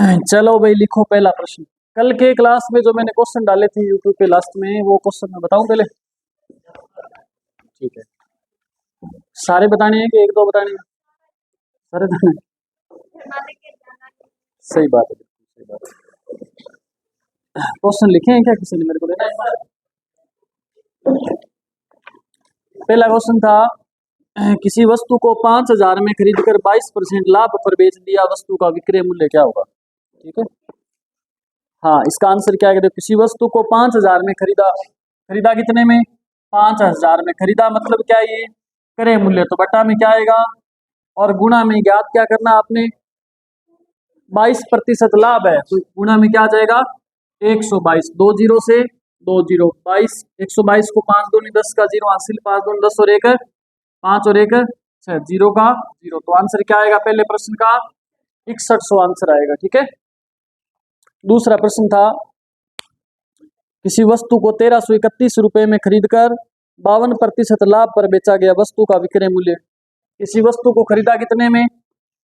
चलो भाई लिखो पहला प्रश्न। कल के क्लास में जो मैंने क्वेश्चन डाले थे यूट्यूब पे लास्ट में, वो क्वेश्चन मैं बताऊं पहले? ठीक है। सारे बताने हैं कि एक दो बताने हैं? सारे बताने हैं? सही बात है, बिल्कुल सही बात है। क्वेश्चन लिखे हैं क्या किसी ने? मेरे को देना है। पहला क्वेश्चन था, किसी वस्तु को 5,000 में खरीदकर 22% लाभ पर बेच दिया, वस्तु का विक्रय मूल्य क्या होगा? ठीक है। हाँ, इसका आंसर क्या है? देखो, किसी वस्तु को 5,000 में खरीदा, खरीदा कितने में? 5,000 में खरीदा, मतलब क्या है ये? क्रय मूल्य। तो बट्टा में क्या आएगा और गुणा में ज्ञात क्या करना आपने? 22% लाभ है तो गुणा में क्या आ जाएगा? 122। दो जीरो से दो जीरो 22, 122 को 5 दूनी 10 का जीरो हासिल, 5 दूनी 10 और एक 5 और एक 6, जीरो का जीरो। तो आंसर क्या आएगा पहले प्रश्न का? 6100 आंसर आएगा। ठीक है। दूसरा प्रश्न था, किसी वस्तु को 1331 रुपए में खरीदकर 52% लाभ पर बेचा गया, वस्तु का विक्रय मूल्य। किसी वस्तु को खरीदा कितने में?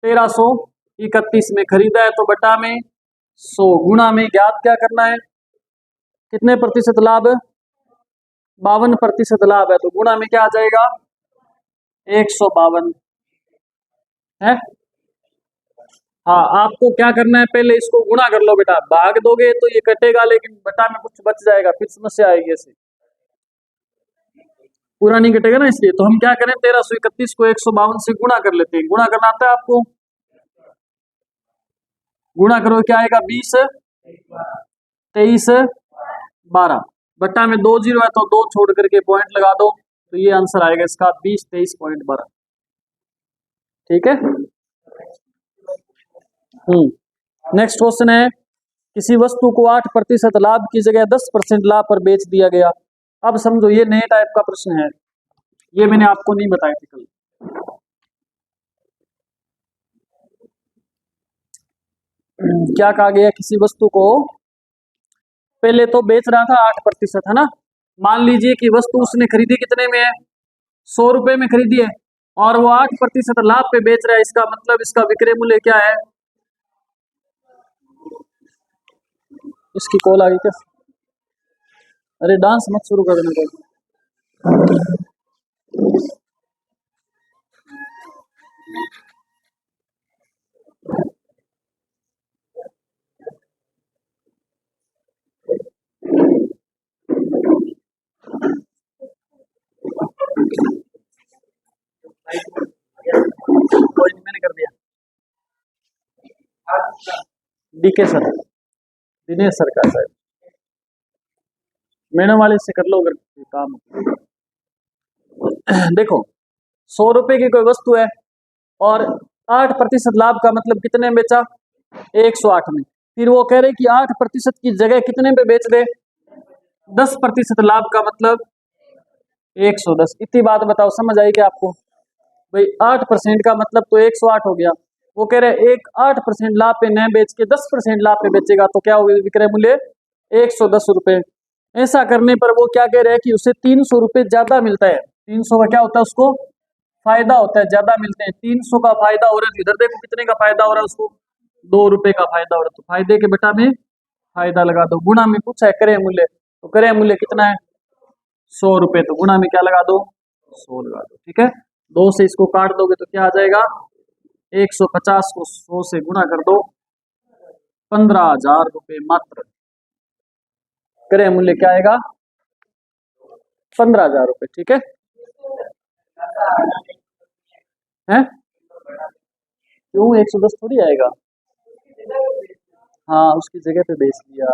1331 में खरीदा है तो बटा में 100, गुणा में ज्ञात क्या करना है? कितने प्रतिशत लाभ? 52% लाभ है तो गुणा में क्या आ जाएगा? 152 है। हाँ, आपको क्या करना है? पहले इसको गुणा कर लो बेटा, भाग दोगे तो ये कटेगा लेकिन बटा में कुछ बच जाएगा, फिर समस्या आएगी ऐसे, पूरा नहीं कटेगा ना। इसलिए तो हम क्या करें, 1331 को 152 से गुणा कर लेते हैं। गुणा करना आता है आपको? गुणा करो, क्या आएगा? 20 23 12, बट्टा में 2 जीरो है तो 2 छोड़ करके पॉइंट लगा दो, तो ये आंसर आएगा इसका 20 23.12। ठीक है। नेक्स्ट क्वेश्चन है, किसी वस्तु को 8% लाभ की जगह 10% लाभ पर बेच दिया गया। अब समझो, ये नए टाइप का प्रश्न है, ये मैंने आपको नहीं बताया थी कल। क्या कहा गया? किसी वस्तु को पहले तो बेच रहा था 8%, है ना। मान लीजिए कि वस्तु उसने खरीदी कितने में है? 100 रुपए में खरीदी है और वो 8% लाभ पे बेच रहा है, इसका मतलब इसका विक्रय मूल्य क्या है? इसकी कॉल आ गई क्या? अरे डांस मत शुरू कर देना। कोई नहीं, मैंने कर दिया। डीके सर, दिनेश सर का शायद, मैडम वाले से कर लो अगर काम। देखो, 100 रुपए की कोई वस्तु है और 8% लाभ का मतलब कितने में बेचा? 108 में। फिर वो कह रहे कि 8% की जगह कितने पे बेच दे? 10% लाभ का मतलब 110। इतनी बात बताओ, समझ आई क्या आपको? भाई 8% का मतलब तो 108 हो गया। वो कह रहे एक 8% लाभ पे न बेच के 10% लाभ पे बेचेगा तो क्या होगा विक्रय मूल्य? 110 रुपए। ऐसा करने पर वो क्या कह रहे हैं कि उसे 300 रुपए ज्यादा मिलता है। 300 का क्या होता है? उसको फायदा होता है, ज्यादा मिलते हैं। 300 का फायदा हो रहा है, इधर देखो कितने का फायदा हो रहा है उसको? 2 रुपए का फायदा हो रहा है, तो फायदे के बटा में फायदा लगा दो। गुणा में पूछा है क्रय मूल्य, तो क्रय मूल्य कितना है? 100 रुपए, तो गुणा में क्या लगा दो? 100 लगा दो। ठीक है। 2 से इसको काट दोगे तो क्या आ जाएगा? 150 को 100 से गुणा कर दो, 15,000 रुपए मात्र। क्रय मूल्य क्या आएगा? 15,000 रुपए। ठीक है। हैं? क्यों 110 थोड़ी आएगा? हाँ, उसकी जगह पे बेच दिया।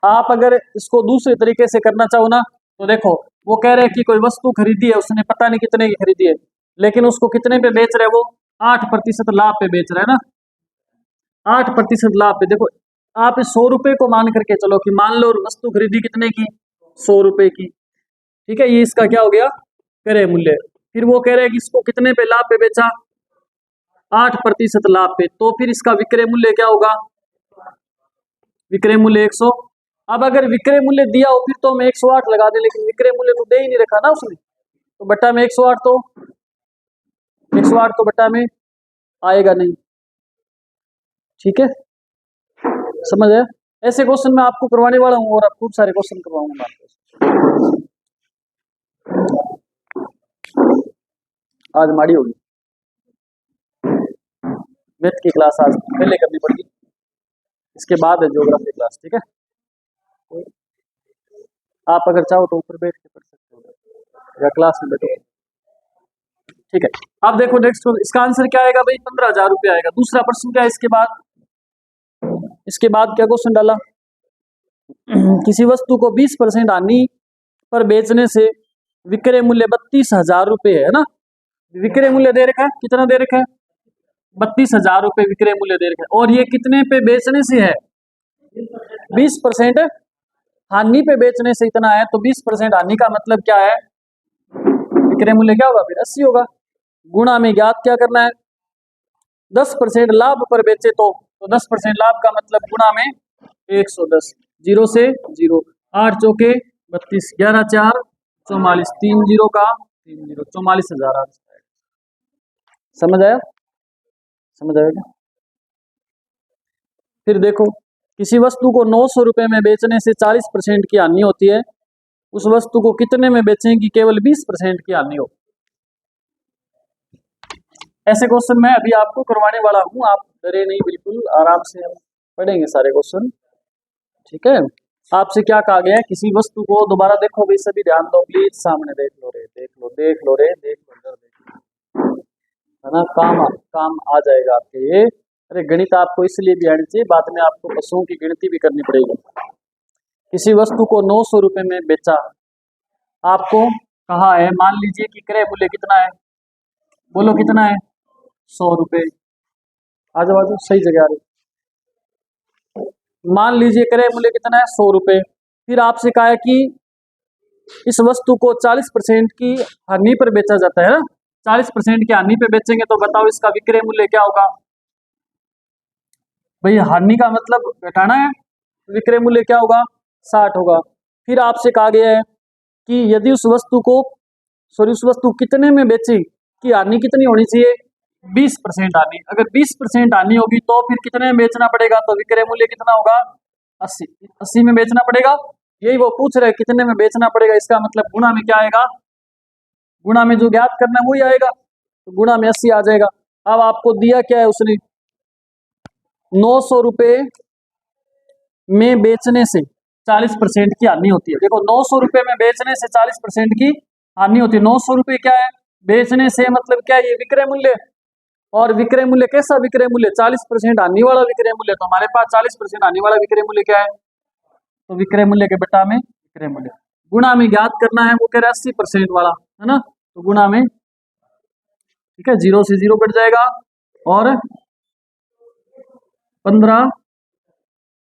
आप अगर इसको दूसरे तरीके से करना चाहो ना, तो देखो, वो कह रहे हैं कि कोई वस्तु खरीदी है उसने, पता नहीं कितने की खरीदी है, लेकिन उसको कितने पे बेच रहे हैं? वो 8% लाभ पे बेच रहा है ना। 8% लाभ पे। देखो, आप इस 100 रुपए को मान करके चलो कि मान लो वस्तु खरीदी कितने की? 100 रुपए की। ठीक है, ये इसका क्या हो गया? क्रय मूल्य। फिर वो कह रहे हैं कि इसको कितने पे लाभ पे बेचा? 8% लाभ पे, तो फिर इसका विक्रय मूल्य क्या होगा? विक्रय मूल्य 100। अब अगर विक्रय मूल्य दिया हो फिर तो हम 108 लगा दें, लेकिन विक्रय मूल्य तो दे ही नहीं रखा ना उसने, तो बट्टा में 108, तो 108 तो बट्टा में आएगा नहीं। ठीक है, समझ आया। ऐसे क्वेश्चन मैं आपको करवाने वाला हूँ और आप खूब सारे क्वेश्चन करवाऊंगा मैं आपको। आज माड़ी होगी मैथ की क्लास, आज पहले करनी पड़ेगी, इसके बाद है ज्योग्राफी क्लास। ठीक है, आप अगर चाहो तो ऊपर बैठ के पढ़ सकते हो या क्लास में बैठो। ठीक है, आप देखो नेक्स्ट, इसका आंसर क्या आएगा भाई, 15,000 रुपये आएगा। दूसरा प्रश्न क्या है इसके बाद, इसके बाद क्या क्वेश्चन डाला, किसी वस्तु को 20% हानि पर बेचने से विक्रय मूल्य 32,000 रुपये है ना, विक्रय मूल्य दे रखा है, कितना दे रखा है, 32,000 रुपये विक्रय मूल्य दे रखा है, और ये कितने पे बेचने से है, 20% हानि पे बेचने से इतना है, तो 20% हानि का मतलब क्या है, विक्रय मूल्य क्या होगा फिर 80 होगा, गुणा में ज्ञात क्या करना है, 10% लाभ पर बेचे तो 10% लाभ का मतलब गुणा में 110, 0 से 0, 8 चौके 32, 11 4 44, 3 0 का 3 0, 44,000। समझ आया, समझ आएगा। फिर देखो, किसी वस्तु को 900 रुपए में बेचने से 40% की हानि होती है, उस वस्तु को कितने में बेचें कि केवल 20% की हानि हो। ऐसे क्वेश्चन मैं अभी आपको करवाने वाला हूं, आप डरे नहीं, बिल्कुल आराम से हम पढ़ेंगे सारे क्वेश्चन। ठीक है, आपसे क्या कहा गया है, किसी वस्तु को, दोबारा देखो भाई सभी ध्यान दो प्लीज, सामने देख लो रे, देख लो देख लो रे, देख लो इधर देख लो, है ना, काम आ जाएगा आपके ये। अरे गणित आपको इसलिए भी आनी चाहिए, बाद में आपको पशुओं की गिनती भी करनी पड़ेगी। किसी वस्तु को 900 रुपए में बेचा, आपको कहा है, मान लीजिए कि क्रय मूल्य कितना है, बोलो कितना है, 100 रुपए। आज बाजू सही जगह आ रही, मान लीजिए क्रय मूल्य कितना है, 100 रुपए। फिर आपसे कहा है कि इस वस्तु को 40% की हानि पर बेचा जाता है ना, 40% की हानि पे बेचेंगे तो बताओ इसका विक्रय मूल्य क्या होगा। भाई हानि का मतलब घटाना है, विक्रय मूल्य क्या होगा, 60 होगा। फिर आपसे कहा गया है कि यदि उस वस्तु को, उस वस्तु कितने में बेची, कि हानि कितनी होनी चाहिए, 20% हानि। अगर 20% हानि होगी तो फिर कितने में बेचना पड़ेगा, तो विक्रय मूल्य कितना होगा, 80 में बेचना पड़ेगा। यही वो पूछ रहे कितने में बेचना पड़ेगा, इसका मतलब गुणा में क्या आएगा, गुणा में जो ज्ञात करना है वही आएगा, तो गुणा में 80 आ जाएगा। अब आपको दिया क्या है उसने, 900 रुपए में बेचने से 40% की हानि होती है। देखो 900 रुपए में बेचने से 40% की हानि होती है। 900 रुपए क्या है, बेचने से मतलब क्या है, ये विक्रय मूल्य, और विक्रय मूल्य कैसा विक्रय मूल्य, 40% हानि वाला विक्रय मूल्य। तो हमारे पास 40% हानि वाला विक्रय मूल्य क्या है, तो विक्रय मूल्य के बेटा में विक्रय मूल्य, गुणा में ज्ञात करना है, वो कह रहा है 80% वाला, है ना, तो गुणा में, ठीक है, 0 से 0 कट जाएगा, और 15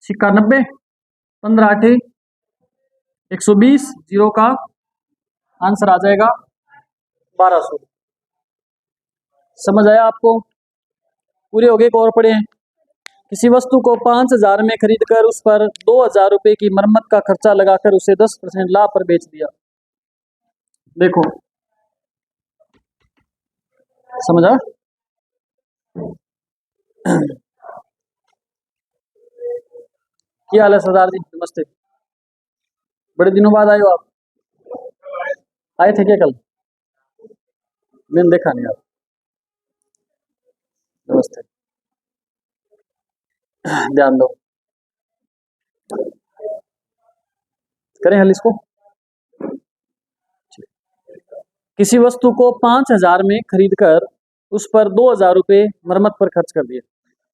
सिक्का 90, 15 8 120, 0 का आंसर आ जाएगा 1200। समझ आया आपको, पूरे हो गए, और पढ़े। किसी वस्तु को 5,000 में खरीदकर उस पर 2,000 रुपए की मरम्मत का खर्चा लगाकर उसे 10% लाभ पर बेच दिया। देखो समझा, क्या हाल है सरदार जी, नमस्ते, बड़े दिनों बाद आए हो आप, आए थे क्या कल, मैंने देखा नहीं आप, नमस्ते, ध्यान दो, करें हल इसको। किसी वस्तु को 5,000 में खरीदकर उस पर 2,000 रुपए मरम्मत पर खर्च कर दिए।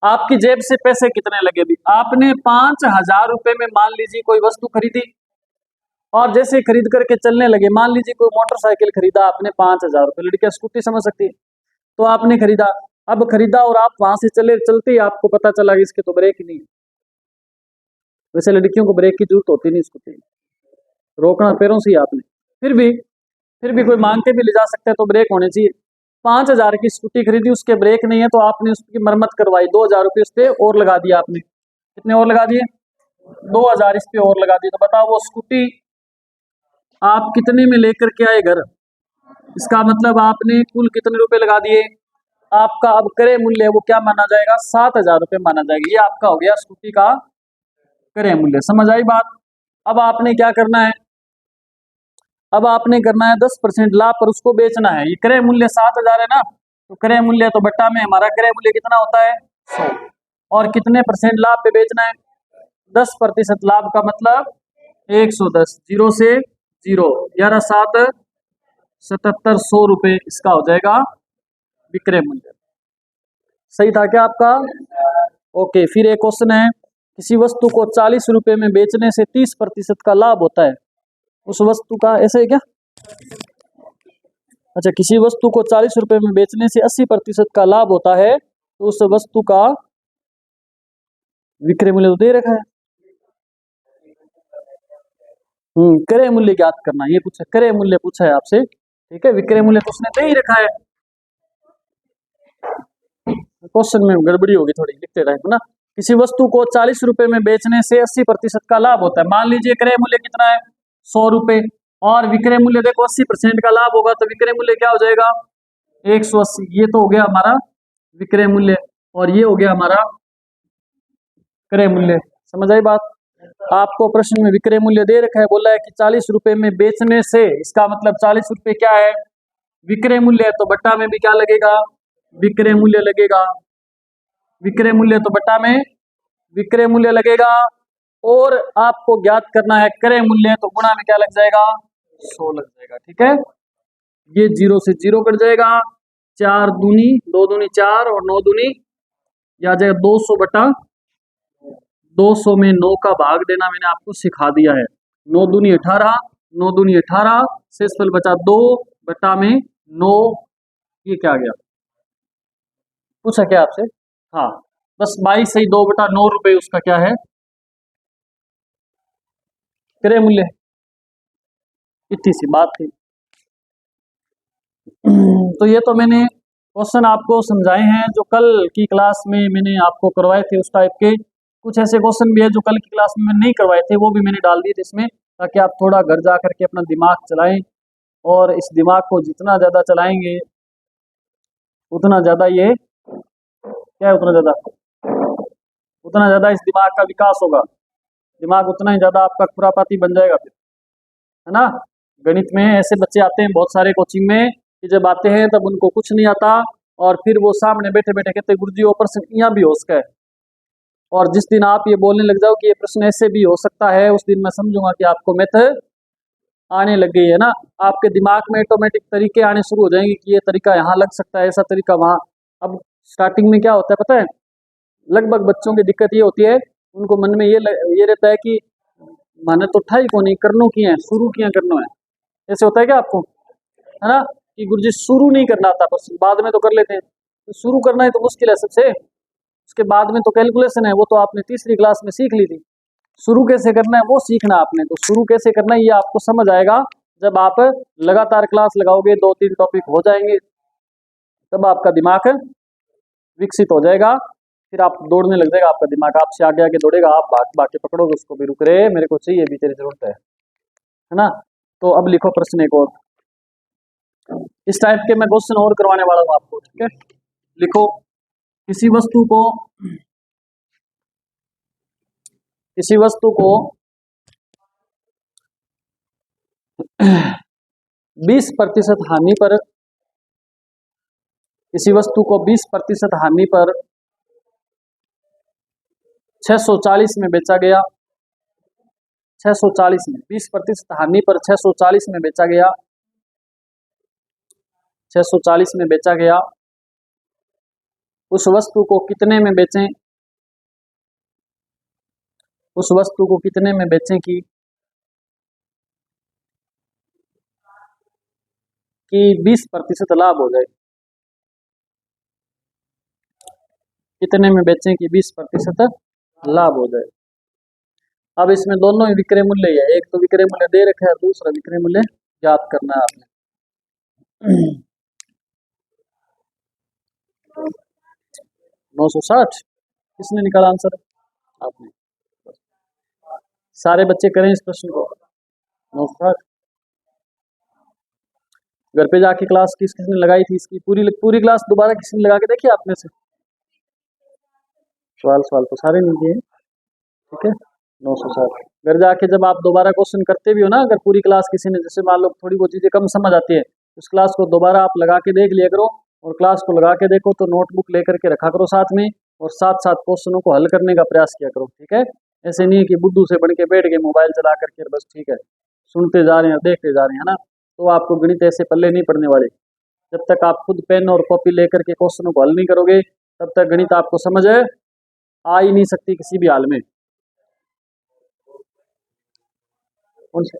आपकी जेब से पैसे कितने लगे भी, आपने 5,000 रुपए में मान लीजिए कोई वस्तु खरीदी, और जैसे खरीद करके चलने लगे, मान लीजिए कोई मोटरसाइकिल खरीदा आपने 5,000 रुपए, लड़कियां स्कूटी समझ सकती है, तो आपने खरीदा, अब खरीदा और आप वहां से चले, चलते ही आपको पता चला कि इसके तो ब्रेक ही नहीं, वैसे लड़कियों को ब्रेक की जरूरत होती नहीं, स्कूटी रोकना पैरों से ही आपने, फिर भी कोई मांग के भी ले जा सकता है, तो ब्रेक होने चाहिए। 5,000 की स्कूटी खरीदी, उसके ब्रेक नहीं है, तो आपने उसकी मरम्मत करवाई, 2,000 रुपये उस पर और लगा दिया आपने, कितने और लगा दिए, 2,000 इस पे और लगा दिए। तो बताओ वो स्कूटी आप कितने में लेकर के आए घर, इसका मतलब आपने कुल कितने रुपए लगा दिए, आपका अब क्रय मूल्य वो क्या माना जाएगा, 7,000 रुपये माना जाएगा। ये आपका हो गया स्कूटी का क्रय मूल्य। समझ आई बात। अब आपने क्या करना है, अब आपने करना है 10% लाभ पर उसको बेचना है। ये क्रय मूल्य 7,000 है ना, तो क्रय मूल्य तो बट्टा में हमारा क्रय मूल्य कितना होता है 100, और कितने परसेंट लाभ पे बेचना है 10% लाभ का मतलब 110, 0 से 0, 11 7 77, 100 रुपये इसका हो जाएगा विक्रय मूल्य। सही था क्या आपका? ओके, फिर एक क्वेश्चन है, किसी वस्तु को 40 रुपये में बेचने से 30% का लाभ होता है, उस वस्तु का, ऐसे है क्या? अच्छा, किसी वस्तु को 40 रुपये में बेचने से 80% का लाभ होता है, तो उस वस्तु का विक्रय मूल्य तो दे रखा है। क्रय मूल्य ज्ञात करना, ये पूछा, क्रय मूल्य पूछा है आपसे, ठीक है। विक्रय मूल्य तो उसने दे ही रखा है। क्वेश्चन में गड़बड़ी होगी थोड़ी लिखते टाइम ना। किसी वस्तु को 40 रुपए में बेचने से 80% का लाभ होता है। मान लीजिए क्रय मूल्य कितना है 100 रुपए, और विक्रय मूल्य देखो 80% का लाभ होगा, तो विक्रय मूल्य क्या हो जाएगा 180। ये तो हो गया हमारा विक्रय मूल्य, और ये हो गया हमारा क्रय मूल्य। समझ आई बात। आपको प्रश्न में विक्रय मूल्य दे रखा है, बोला है कि 40 रुपए में बेचने से, इसका मतलब 40 रुपए क्या है विक्रय मूल्य है, तो बट्टा में भी क्या लगेगा विक्रय मूल्य लगेगा। विक्रय मूल्य तो बट्टा में विक्रय मूल्य लगेगा, और आपको ज्ञात करना है क्रय मूल्य, तो गुणा में क्या लग जाएगा 100 लग जाएगा। ठीक है, ये 0 से 0 कट जाएगा, 4 दूनी 2 दूनी 4 और 9 दूनी ये आ जाएगा 200 बटा 200 में 9 का भाग देना मैंने आपको सिखा दिया है। 9 दूनी 18, 9 दूनी 18, शेषफल बचा 2 बटा में 9, ये क्या आ गया, पूछा क्या आपसे? हाँ, बस 22 सही 2 बटा 9 रुपए उसका क्या है क्रय मूल्य। इतनी सी बात थी। तो ये तो मैंने क्वेश्चन आपको समझाए हैं जो कल की क्लास में मैंने आपको करवाए थे, उस टाइप के कुछ ऐसे क्वेश्चन भी है जो कल की क्लास में नहीं करवाए थे, वो भी मैंने डाल दिए थे इसमें, ताकि आप थोड़ा घर जा करके अपना दिमाग चलाएं, और इस दिमाग को जितना ज़्यादा चलाएंगे उतना ज़्यादा ये क्या है, उतना ज़्यादा इस दिमाग का विकास होगा। दिमाग उतना ही ज़्यादा आपका खुरापाती बन जाएगा फिर, है ना। गणित में ऐसे बच्चे आते हैं बहुत सारे कोचिंग में कि जब आते हैं तब उनको कुछ नहीं आता, और फिर वो सामने बैठे बैठे कहते गुरुजी वो प्रश्न यहाँ भी हो सका है, और जिस दिन आप ये बोलने लग जाओ कि ये प्रश्न ऐसे भी हो सकता है, उस दिन मैं समझूंगा कि आपको मैथ आने लग गई है ना। आपके दिमाग में ऑटोमेटिक तरीके आने शुरू हो जाएंगे कि ये तरीका यहाँ लग सकता है, ऐसा तरीका वहाँ। अब स्टार्टिंग में क्या होता है पता है, लगभग बच्चों की दिक्कत ये होती है, उनको मन में ये रहता है कि माने तो ठाई को नहीं करनो की है, शुरू किया करना है। ऐसे होता है क्या आपको, है ना, कि गुरुजी शुरू नहीं करना आता, बस बाद में तो कर लेते हैं। तो शुरू करना है तो मुश्किल है सबसे, उसके बाद में तो कैलकुलेशन है, वो तो आपने तीसरी क्लास में सीख ली थी। शुरू कैसे करना है वो सीखना आपने, तो शुरू कैसे करना है ये आपको समझ आएगा जब आप लगातार क्लास लगाओगे, 2-3 टॉपिक हो जाएंगे, तब आपका दिमाग विकसित हो जाएगा, फिर आप दौड़ने लग जाएगा, आपका दिमाग आपसे आगे आगे दौड़ेगा, आप भाग भाग के पकड़ोगे उसको, भी रुक रे मेरे को चाहिए, भी तेरी जरूरत है ना। तो अब लिखो प्रश्न एक और, इस टाइप के मैं क्वेश्चन और करवाने वाला हूँ आपको, ठीक है। लिखो, किसी वस्तु को 20% हानि पर, किसी वस्तु को 20% हानि पर 640 में बेचा गया, 640 में 20% हानि पर 640 में बेचा गया, 640 में बेचा गया, उस वस्तु को कितने में बेचें, उस वस्तु को कितने में बेचें कि 20% लाभ हो जाए, कितने में बेचें कि 20% लाभ हो जाए। अब इसमें दोनों ही विक्रय मूल्य है, एक तो विक्रय मूल्य दे रखा है, दूसरा विक्रय मूल्य ज्ञात करना है आपने। 960 किसने निकाला आंसर, आपने। सारे बच्चे करें इस प्रश्न को, 960। घर पे जाके क्लास किसने लगाई थी इसकी पूरी पूरी क्लास दोबारा किसने लगा के देखी आप में से? सवाल तो सारे नहीं दिए, ठीक है। 907 घर जाके जब आप दोबारा क्वेश्चन करते भी हो ना, अगर पूरी क्लास किसी ने, जैसे मान लो थोड़ी बहुत चीजें कम समझ आती है, उस क्लास को दोबारा आप लगा के देख लिया करो, और क्लास को लगा के देखो तो नोटबुक लेकर के रखा करो साथ में, और साथ साथ क्वेश्चनों को हल करने का प्रयास किया करो, ठीक है। ऐसे नहीं है कि बुद्धू से बन के बैठ गए मोबाइल चला करके बस, ठीक है, सुनते जा रहे हैं देखते जा रहे हैं ना, तो आपको गणित ऐसे पल्ले नहीं पड़ने वाले। जब तक आप खुद पेन और कॉपी लेकर के क्वेश्चनों को हल नहीं करोगे, तब तक गणित आपको समझ आ ही नहीं सकती किसी भी हाल में।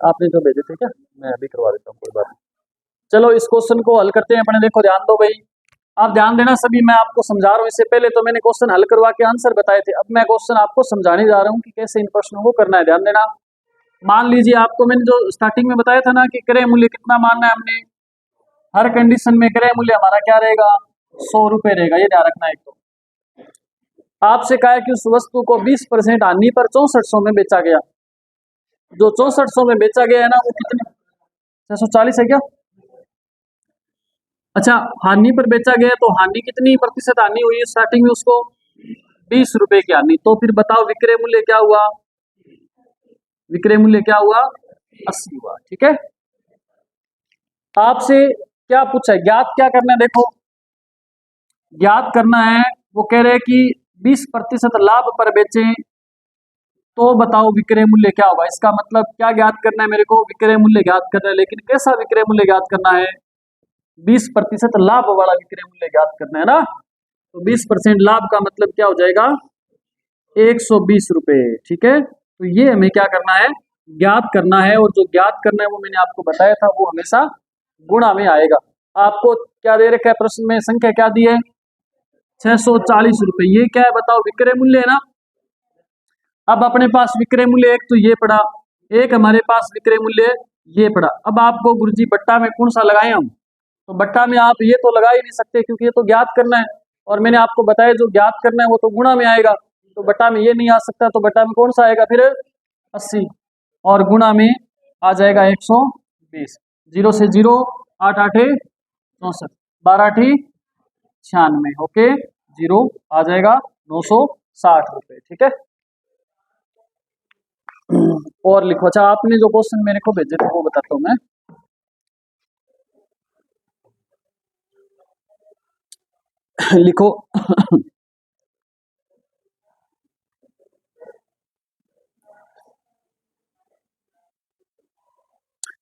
आपने जो भेजे थे क्या, मैं अभी करवा देता हूँ, कोई बात नहीं। चलो इस क्वेश्चन को हल करते हैं अपने। देखो ध्यान दो भाई, आप ध्यान देना सभी, मैं आपको समझा रहा हूँ। इससे पहले तो मैंने क्वेश्चन हल करवा के आंसर बताए थे, अब मैं क्वेश्चन आपको समझाने जा रहा हूँ कि कैसे इन प्रश्नों को करना है। ध्यान देना। मान लीजिए आपको मैंने जो स्टार्टिंग में बताया था ना कि क्रय मूल्य कितना मानना है हमने, हर कंडीशन में क्रय मूल्य हमारा क्या रहेगा, 100 रुपए रहेगा, ये ध्यान रखना है। एक तो आपसे कहा है कि उस वस्तु को 20% हानि पर 6400 में बेचा गया। जो 6400 में बेचा गया है ना, वो कितने, 640 है क्या? अच्छा, हानि पर बेचा गया तो हानि कितनी प्रतिशत हानि हुई स्टार्टिंग में, उसको 20 रुपए की हानि। तो फिर बताओ विक्रय मूल्य क्या हुआ, विक्रय मूल्य क्या हुआ, 80 हुआ, ठीक है। आपसे क्या पूछा है, ज्ञात क्या करना है, देखो ज्ञात करना है, वो कह रहे हैं कि 20% लाभ पर बेचे तो बताओ विक्रय मूल्य क्या होगा। इसका मतलब क्या ज्ञात करना है मेरे को, विक्रय मूल्य ज्ञात करना है, लेकिन कैसा विक्रय मूल्य ज्ञात करना है, 20% लाभ वाला विक्रय मूल्य ज्ञात करना है ना। तो 20% लाभ का मतलब क्या हो जाएगा, 120 रुपए, ठीक है। तो ये हमें क्या करना है, ज्ञात करना है, और जो ज्ञात करना है वो मैंने आपको बताया था, वो हमेशा गुणा में आएगा। आपको क्या दे रखा है प्रश्न में, संख्या क्या दी है, 640 रुपए। ये क्या है बताओ, विक्रय मूल्य है ना। अब अपने पास विक्रय मूल्य एक तो ये पड़ा, एक हमारे पास विक्रय मूल्य ये पड़ा। अब आपको गुरुजी बट्टा में कौन सा लगाए हम, तो बट्टा में आप ये तो लगा ही नहीं सकते, क्योंकि ये तो ज्ञात करना है, और मैंने आपको बताया जो ज्ञात करना है वो तो गुणा में आएगा, तो बट्टा में ये नहीं आ सकता। तो बट्टा में कौन सा आएगा फिर, 80, और गुणा में आ जाएगा 120। 0 से 0, 8 8 64, 12 8 96, ओके, 0 आ जाएगा 960 रुपए, ठीक है। और लिखो। अच्छा, आपने जो क्वेश्चन मेरे को भेजे थे वो बताता हूँ मैं। लिखो।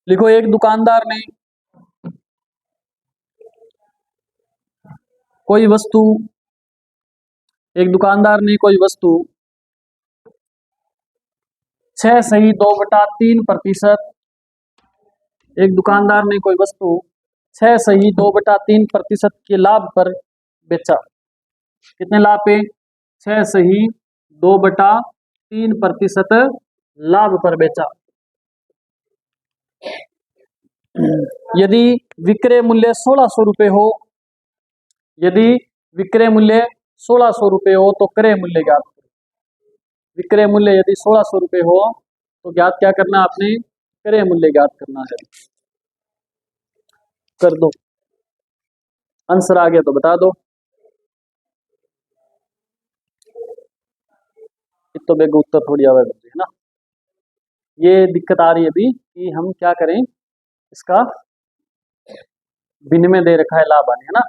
लिखो, एक दुकानदार ने कोई वस्तु, एक दुकानदार ने कोई वस्तु 6 सही 2/3%, एक दुकानदार ने कोई वस्तु 6 सही 2/3% के लाभ पर बेचा। कितने लाभ पे, 6 सही 2/3% लाभ पर बेचा। यदि विक्रय मूल्य 1600 रुपए हो, यदि विक्रय मूल्य 1600 रुपए हो तो क्रय मूल्य ज्ञात करो। विक्रय मूल्य यदि 1600 रुपए हो तो ज्ञात क्या करना है आपने, क्रय मूल्य ज्ञात करना है। कर दो, आंसर आ गया तो बता दो। तो बेग उत्तर थोड़ी आवे है ना, ये दिक्कत आ रही है अभी कि हम क्या करें, इसका भिन्न में दे रखा है लाभ आने, है ना।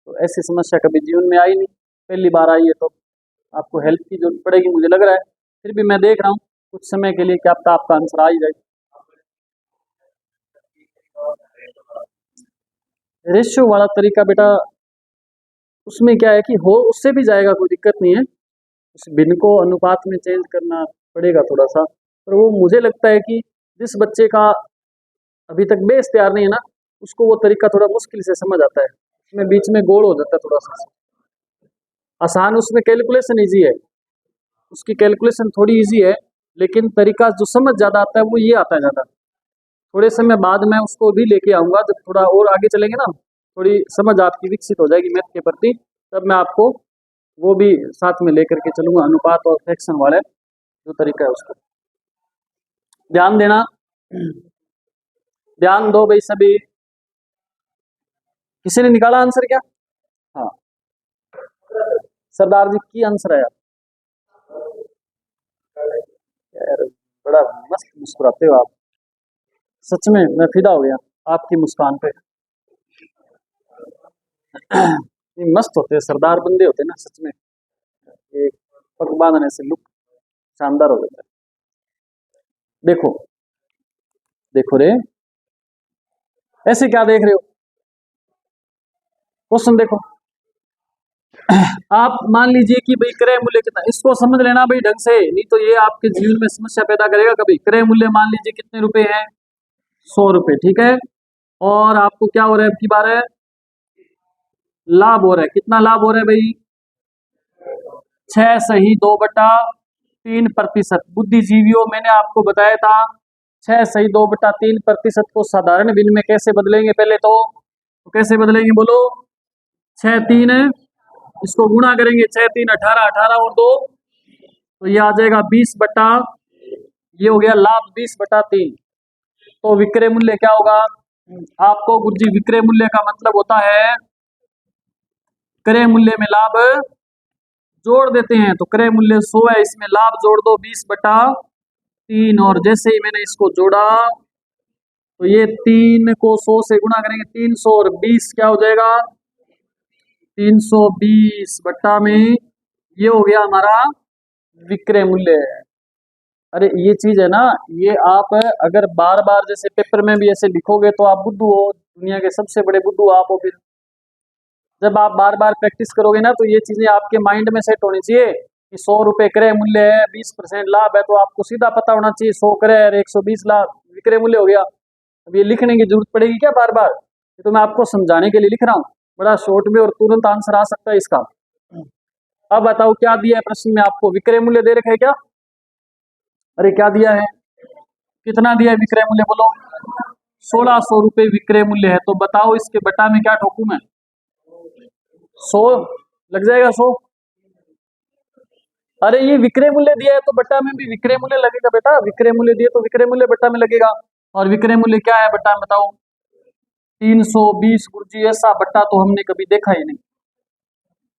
तो ऐसी समस्या कभी जीवन में आई नहीं, पहली बार आई है, तो आपको हेल्प की जरूरत पड़ेगी मुझे लग रहा है। फिर भी मैं देख रहा हूँ कुछ समय के लिए, क्या पता आपका आंसर आ ही जाए। रेशियो वाला तरीका बेटा, उसमें क्या है कि हो उससे भी जाएगा, कोई दिक्कत नहीं है, उस भिन्न को अनुपात में चेंज करना पड़ेगा थोड़ा सा। पर वो मुझे लगता है कि जिस बच्चे का अभी तक बेस तैयार नहीं है ना, उसको वो तरीका थोड़ा मुश्किल से समझ आता है, उसमें बीच में गोल हो जाता है थोड़ा सा। आसान उसमें कैलकुलेशन इजी है, उसकी कैलकुलेशन थोड़ी इजी है, लेकिन तरीका जो समझ ज़्यादा आता है वो ये आता है ज़्यादा। थोड़े समय बाद मैं उसको भी लेके आऊँगा, जब थोड़ा और आगे चलेंगे ना, थोड़ी समझ आपकी विकसित हो जाएगी मैथ के प्रति, तब मैं आपको वो भी साथ में लेकर के चलूँगा, अनुपात और फ्रैक्शन वाले जो तरीका है उसको। ध्यान देना, ध्यान दो भाई सभी। किसी ने निकाला आंसर क्या? हाँ सरदार जी की आंसर है यार, बड़ा मस्त मुस्कुराते हो आप, सच में मैं फिदा हो गया आपकी मुस्कान पे। ये मस्त होते हैं सरदार बंदे होते हैं ना सच में, एक पग बांधने से लुक शानदार हो जाता है। देखो देखो रे, ऐसे क्या देख रहे हो, क्वेश्चन देखो। आप मान लीजिए कि भाई क्रय मूल्य कितना, इसको समझ लेना भाई ढंग से, नहीं तो ये आपके जीवन में समस्या पैदा करेगा कभी। क्रय मूल्य मान लीजिए कितने रुपए है, 100 रुपए, ठीक है। और आपको क्या हो रहा है, अब की बार है लाभ हो रहा है, कितना लाभ हो रहा है भाई, 6 सही 2/3%। बुद्धिजीवियों मैंने आपको बताया था 6 सही 2/3% को साधारण भिन्न में कैसे बदलेंगे, पहले तो कैसे बदलेंगे बोलो, 6 3 है, इसको गुणा करेंगे, 6 3 18, 18 और 2 तो ये आ जाएगा 20 बटा, ये हो गया लाभ 20/3। तो विक्रय मूल्य क्या होगा आपको गुरुजी, विक्रय मूल्य का मतलब होता है क्रय मूल्य में लाभ जोड़ देते हैं। तो क्रय मूल्य 100 है, इसमें लाभ जोड़ दो 20/3, और जैसे ही मैंने इसको जोड़ा तो ये 3 को 100 से गुणा करेंगे, 300 और 20 क्या हो जाएगा, 320 बट्टा में ये हो गया हमारा विक्रय मूल्य। अरे ये चीज है ना, ये आप अगर बार बार जैसे पेपर में भी ऐसे लिखोगे तो आप बुद्धू हो, दुनिया के सबसे बड़े बुद्धू आप हो। फिर जब आप बार बार प्रैक्टिस करोगे ना तो ये चीजें आपके माइंड में सेट होनी चाहिए कि 100 रुपए क्रय मूल्य है, 20% लाभ है, तो आपको सीधा पता होना चाहिए 100 क्रय और 120 लाभ विक्रय मूल्य हो गया। अब ये लिखने की जरूरत पड़ेगी क्या बार बार, ये तो मैं आपको समझाने के लिए लिख रहा हूँ, बड़ा शॉर्ट में और तुरंत आंसर आ सकता है इसका। अब बताओ क्या दिया है प्रश्न में आपको, विक्रय मूल्य दे रखा है क्या, अरे क्या दिया है, कितना दिया है विक्रय मूल्य बोलो, 1600 रुपए विक्रय मूल्य है। तो बताओ इसके बटा में क्या ठोकू मैं, 100 लग जाएगा 100। अरे ये विक्रय मूल्य दिया है तो बट्टा में भी विक्रय मूल्य लगेगा बेटा, विक्रय मूल्य दिए तो विक्रय मूल्य बट्टा में लगेगा। और विक्रय मूल्य क्या है बट्टा में बताओ, 320 गुरुजी, ऐसा बट्टा तो हमने कभी देखा ही नहीं।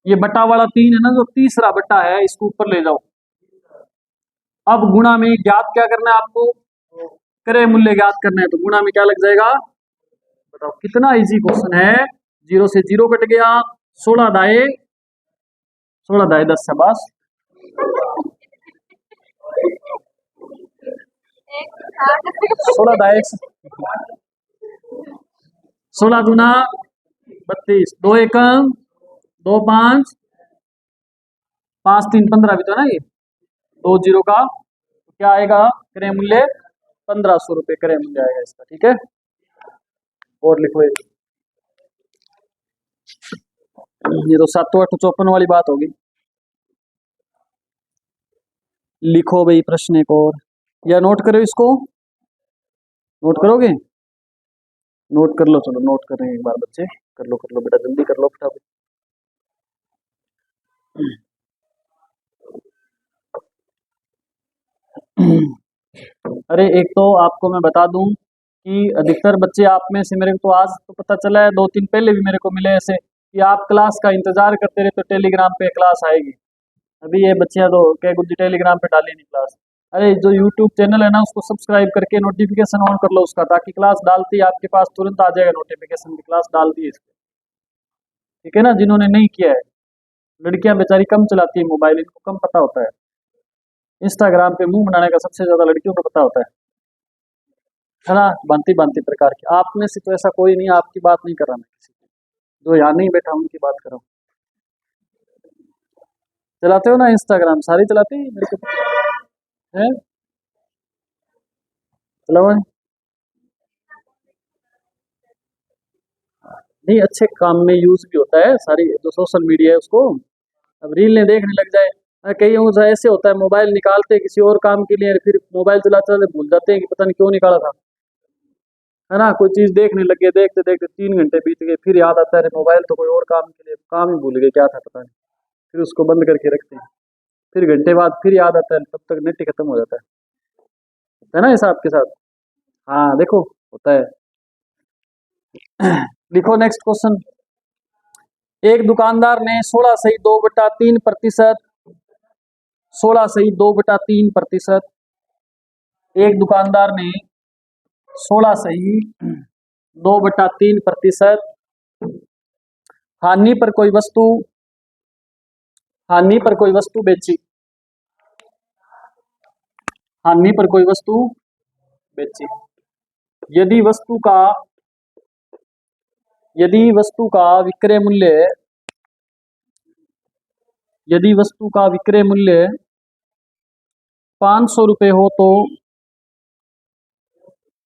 ये बट्टा वाला 3 है ना, जो तीसरा बट्टा है इसको ऊपर ले जाओ। अब गुणा में ज्ञात क्या करना है आपको, क्रय मूल्य ज्ञात करना है, तो गुणा में क्या लग जाएगा बताओ, कितना इजी क्वेश्चन है, 0 से 0 कट गया, 16 दाए 10 शाबाश, 16 दाए 16 दूना 32, 2 एकम 2 5 5 3 15 भी तो है ना, ये 2 जीरो का तो क्या आएगा क्रय मूल्य 1500 रुपए क्रय मूल्य आएगा इसका, ठीक है। और लिखो ये तो 7 8 54 वाली बात होगी। लिखो भाई प्रश्न एक और, या नोट करो इसको, नोट करोगे, नोट कर लो, चलो नोट कर रहे हैं एक बार बच्चे, कर लो बेटा जल्दी कर लो फटाफट। अरे एक तो आपको मैं बता दूं कि अधिकतर बच्चे आप में से, मेरे को तो आज तो पता चला है, 2 3 पहले भी मेरे को मिले ऐसे कि आप क्लास का इंतजार करते रहे तो टेलीग्राम पे क्लास आएगी। अभी ये बच्चियां तो क्या कुछ टेलीग्राम पे डाली नहीं क्लास। अरे जो यूट्यूब चैनल है ना उसको सब्सक्राइब करके नोटिफिकेशन ऑन कर लो उसका, ताकि क्लास डालती है आपके पास तुरंत आ जाएगा नोटिफिकेशन की क्लास डाल दी है इसको, ठीक है ना। जिन्होंने नहीं किया है, लड़कियां बेचारी कम चलाती है मोबाइल, इनको कम पता होता है। इंस्टाग्राम पे मुंह बनाने का सबसे ज्यादा लड़कियों को पता होता है ना, भांति भांति प्रकार की। आप में से तो ऐसा कोई नहीं, आपकी बात नहीं कर रहा मैं किसी की, जो यहाँ नहीं बैठा उनकी बात कर रहा हूँ। चलाते हो ना इंस्टाग्राम, सारी चलाते हैं मेरे को है, चलाओ नहीं, अच्छे काम में यूज भी होता है, सारी जो सोशल मीडिया है उसको। अब रील देखने लग जाए, कई ऐसे होता है मोबाइल निकालते हैं किसी और काम के लिए, फिर मोबाइल चलाते चलाते भूल जाते हैं कि पता नहीं क्यों निकाला था, है ना। कोई चीज देखने लगे, देखते देखते 3 घंटे बीत गए, फिर याद आता है मोबाइल तो कोई और काम के लिए, काम ही भूल गए क्या था पता नहीं, फिर उसको बंद करके रखते हैं, फिर घंटे बाद फिर याद आता है, तब तक नेट ही खत्म हो जाता है ना ऐसा आपके साथ। हाँ देखो होता है। लिखो नेक्स्ट क्वेश्चन, एक दुकानदार ने 16 सही 2/3%, 16 सही 2/3%, एक दुकानदार ने 16 सही 2/3% हानि पर कोई वस्तु बेची, हानि पर कोई वस्तु बेची। यदि वस्तु का विक्रय मूल्य 500 रुपये हो तो,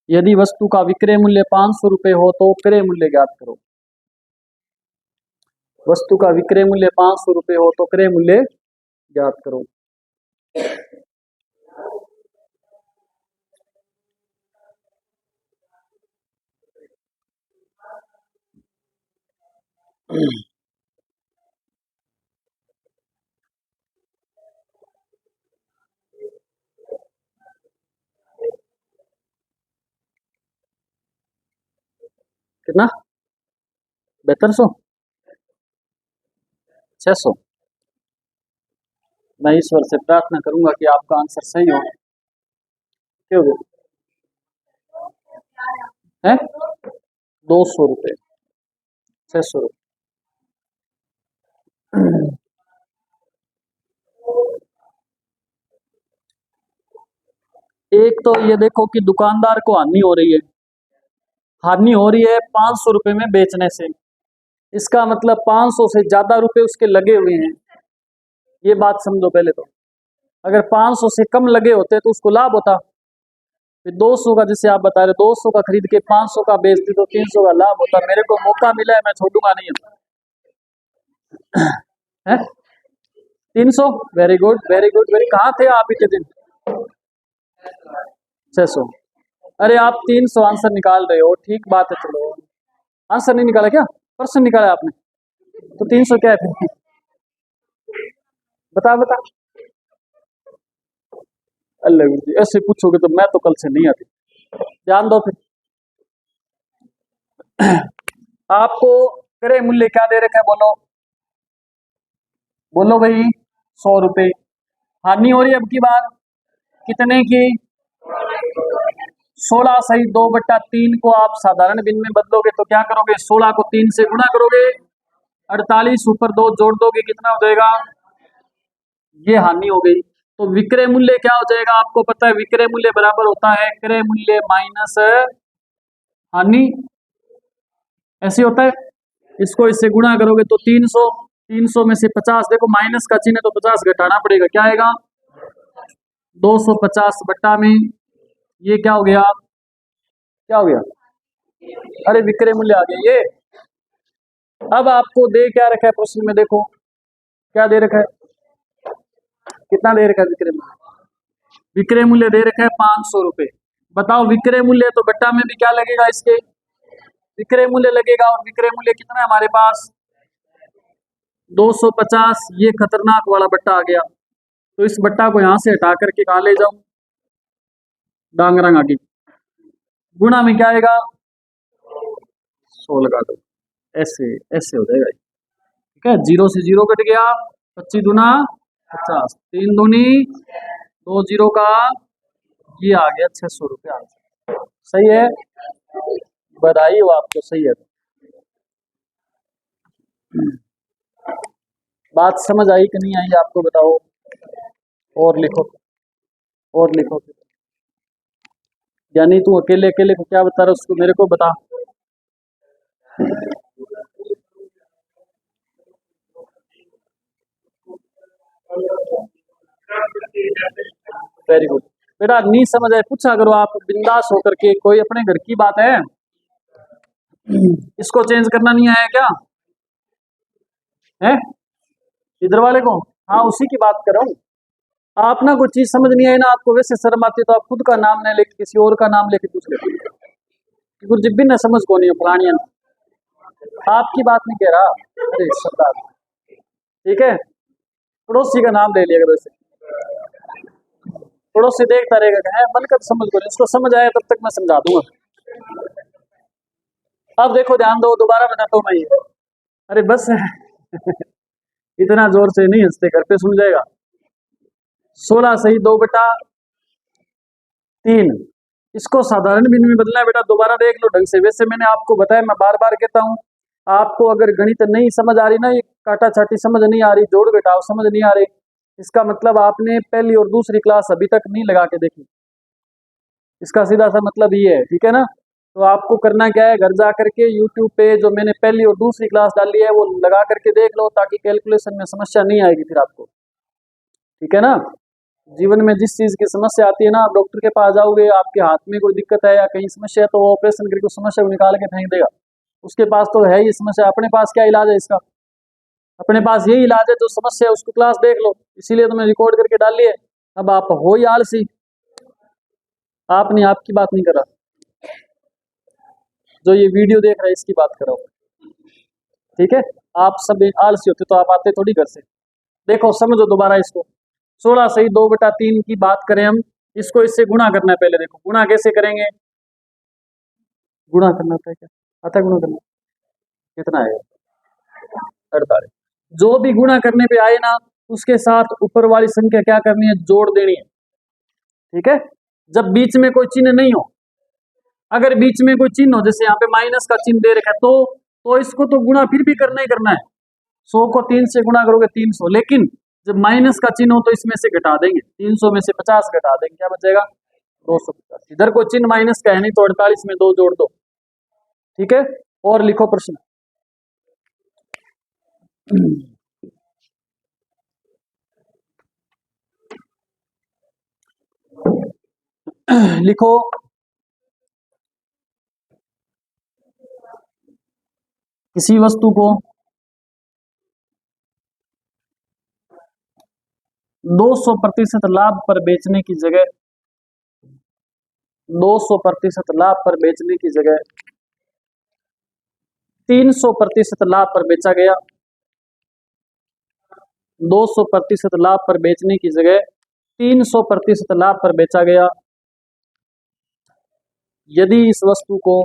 यदि वस्तु का विक्रय मूल्य 500 रुपये हो तो क्रय मूल्य ज्ञात करो। वस्तु का विक्रय मूल्य 500 रुपये हो तो क्रय मूल्य ज्ञात करो। कितना? 7200, 600। मैं ईश्वर से प्रार्थना करूंगा कि आपका आंसर सही हो। क्यों है? 200 रुपये, 600 रुपये। एक तो ये देखो कि दुकानदार को हानि हो रही है, 500 रुपये में बेचने से। इसका मतलब 500 से ज्यादा रुपए उसके लगे हुए हैं, ये बात समझो पहले तो। अगर 500 से कम लगे होते तो उसको लाभ होता। फिर 200 का, जैसे आप बता रहे 200 का खरीद के 500 का बेचती तो 300 का लाभ होता। मेरे को मौका मिला है, मैं छोड़ूंगा नहीं है। 300, very good very good very. कहाँ थे आप इतने दिन? 600। अरे आप 300 आंसर निकाल रहे हो, ठीक बात है। चलो आंसर नहीं निकाला क्या? पर्सन निकाला आपने तो 300 क्या है फिर? बता अल्लाह जी, ऐसे पूछोगे तो मैं तो कल से नहीं आती। ध्यान दो फिर। आपको क्रय मूल्य क्या दे रखा है? बोलो भाई। 100 रुपये। हानि हो रही है अब की बार कितने की? 16 सही 2/3 को आप साधारण भिन्न में बदलोगे तो क्या करोगे? 16 को 3 से गुणा करोगे, 48 ऊपर 2 जोड़ दोगे, कितना हो जाएगा? ये हानि हो गई। तो विक्रय मूल्य क्या हो जाएगा? आपको पता है विक्रय मूल्य बराबर होता है क्रय मूल्य माइनस हानि, ऐसे होता है। इसको इससे गुणा करोगे तो 300, 300 में से 50, देखो माइनस का चिन्ह है तो 50 घटाना पड़ेगा। क्या आएगा? 250 बट्टा में ये क्या हो गया? क्या हो गया? अरे विक्रय मूल्य आ गया ये। अब आपको दे क्या रखा है प्रश्न में? देखो क्या दे रखा है, कितना दे रखा है विक्रय मूल्य? विक्रय मूल्य दे रखा है 500 रुपये। बताओ विक्रय मूल्य तो बट्टा में भी क्या लगेगा? इसके विक्रय मूल्य लगेगा। और विक्रय मूल्य कितना है हमारे पास? 250। ये खतरनाक वाला बट्टा आ गया, तो इस बट्टा को यहां से हटा करके कहा ले जाऊं? डांगरंग आगे। गुणा में क्या आएगा? 100 लगा दो, ऐसे ऐसे हो जाएगा। ठीक है, 0 से 0 कट गया, 25 दूना 50, 3 दूनी 2 0 का, ये आ गया 600 रुपये आंसर। सही है, बधाई हो आपको, सही है। बात समझ आई कि नहीं आई आपको? बताओ। और लिखो, और लिखो। यानी तू अकेले अकेले को क्या बता रहा है उसको मेरे को बता। वेरी गुड बेटा। नहीं समझ आए पूछा करो आप बिंदास होकर के, कोई अपने घर की बात है, इसको चेंज करना नहीं आया क्या है? इधर वाले को, हाँ उसी की बात कर रहा हूँ। आप ना कोई चीज समझ नहीं आई ना, आपको वैसे शर्म आती है तो आप खुद का नाम न लेके किसी और का नाम लेके पूछ लेते, कुछ भी न समझ को नहीं है फलानिया। आपकी बात नहीं कह रहा, अरे सरदार, ठीक है। पड़ोसी का नाम ले लिया करो, वैसे पड़ोसी देखता रहेगा है बनकर समझ को नहीं, इसको समझ आया तब तक मैं समझा दूंगा। अब देखो ध्यान दो, दोबारा बताता हूँ मैं ये। अरे बस इतना जोर से नहीं हंसते, घर पे सुन जाएगा। 16 सही 2/3। इसको साधारण भिन्न में बदलना है बेटा, दोबारा देख लो ढंग से। वैसे मैंने आपको बताया, मैं बार बार कहता हूँ, आपको अगर गणित नहीं समझ आ रही ना, ये काटा छाटी समझ नहीं आ रही, जोड़ घटाव समझ नहीं आ रही, इसका मतलब आपने पहली और दूसरी क्लास अभी तक नहीं लगा के देखी। इसका सीधा सा मतलब ये है, ठीक है ना। तो आपको करना क्या है, घर जा करके यूट्यूब पे जो मैंने पहली और दूसरी क्लास डाली है वो लगा करके देख लो, ताकि कैलकुलेशन में समस्या नहीं आएगी फिर आपको, ठीक है ना। जीवन में जिस चीज की समस्या आती है ना, आप डॉक्टर के पास जाओगे, आपके हाथ में कोई दिक्कत है या कहीं समस्या है, तो वो ऑपरेशन करके उस समस्या को निकाल के फेंक देगा। उसके पास तो है ही समस्या, अपने पास क्या इलाज है इसका? अपने पास यही इलाज है, जो समस्या है उसको क्लास देख लो, इसीलिए तो मैं रिकॉर्ड करके डाल लिए। अब आप हो ही आलसी, आप नहीं, आपकी बात नहीं कर रहा, जो ये वीडियो देख रहा है इसकी बात कर रहा हूं, ठीक है। आप सब आलसी होते तो आप आते थोड़ी घर से। देखो समझो दोबारा इसको, 16 सही 2/3 की बात करें हम, इसको इससे गुणा करना है। पहले देखो गुणा कैसे करेंगे, गुणा करना आता है क्या? आता है गुणा करना? कितना है? 48। जो भी गुणा करने पे आए ना, उसके साथ ऊपर वाली संख्या क्या करनी है, जोड़ देनी है, ठीक है। जब बीच में कोई चिन्ह नहीं हो, अगर बीच में कोई चिन्ह हो, जैसे यहाँ पे माइनस का चिन्ह दे रखा है, तो इसको तो गुणा फिर भी करना ही करना है। 100 को 3 से गुणा करोगे 300, लेकिन जब माइनस का चिन्ह हो तो इसमें से घटा देंगे, 300 में से 50 घटा देंगे, क्या बचेगा? 250। इधर कोई चिन्ह माइनस का है नहीं, तो 48 में 2 जोड़ दो, ठीक है। और लिखो प्रश्न। लिखो, किसी वस्तु को 200% लाभ पर बेचने की जगह 200% लाभ पर बेचने की जगह 300% लाभ पर बेचा गया। 200% लाभ पर बेचने की जगह 300% लाभ पर बेचा गया, यदि इस वस्तु को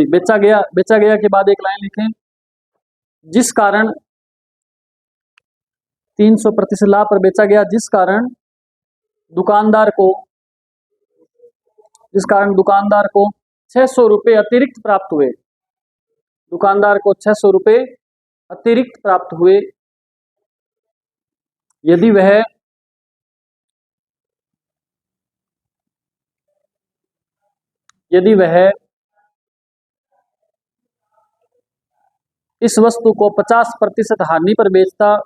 बेचा गया के बाद एक लाइन लिखें, जिस कारण 300% लाभ पर बेचा गया, जिस कारण दुकानदार को 600 रुपये अतिरिक्त प्राप्त हुए। दुकानदार को 600 रुपये अतिरिक्त प्राप्त हुए, यदि वह इस वस्तु को 50% हानि पर बेचता,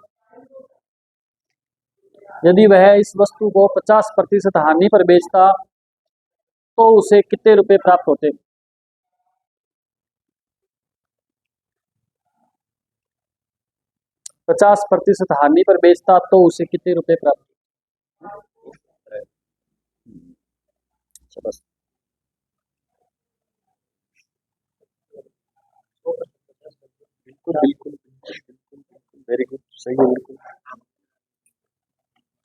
यदि वह इस वस्तु को 50% हानि पर बेचता, तो उसे कितने रुपए प्राप्त होते? 50% हानि पर बेचता तो उसे कितने रुपए प्राप्त? बस बिल्कुल बिल्कुल बिल्कुल, वेरी गुड, सही है, बिल्कुल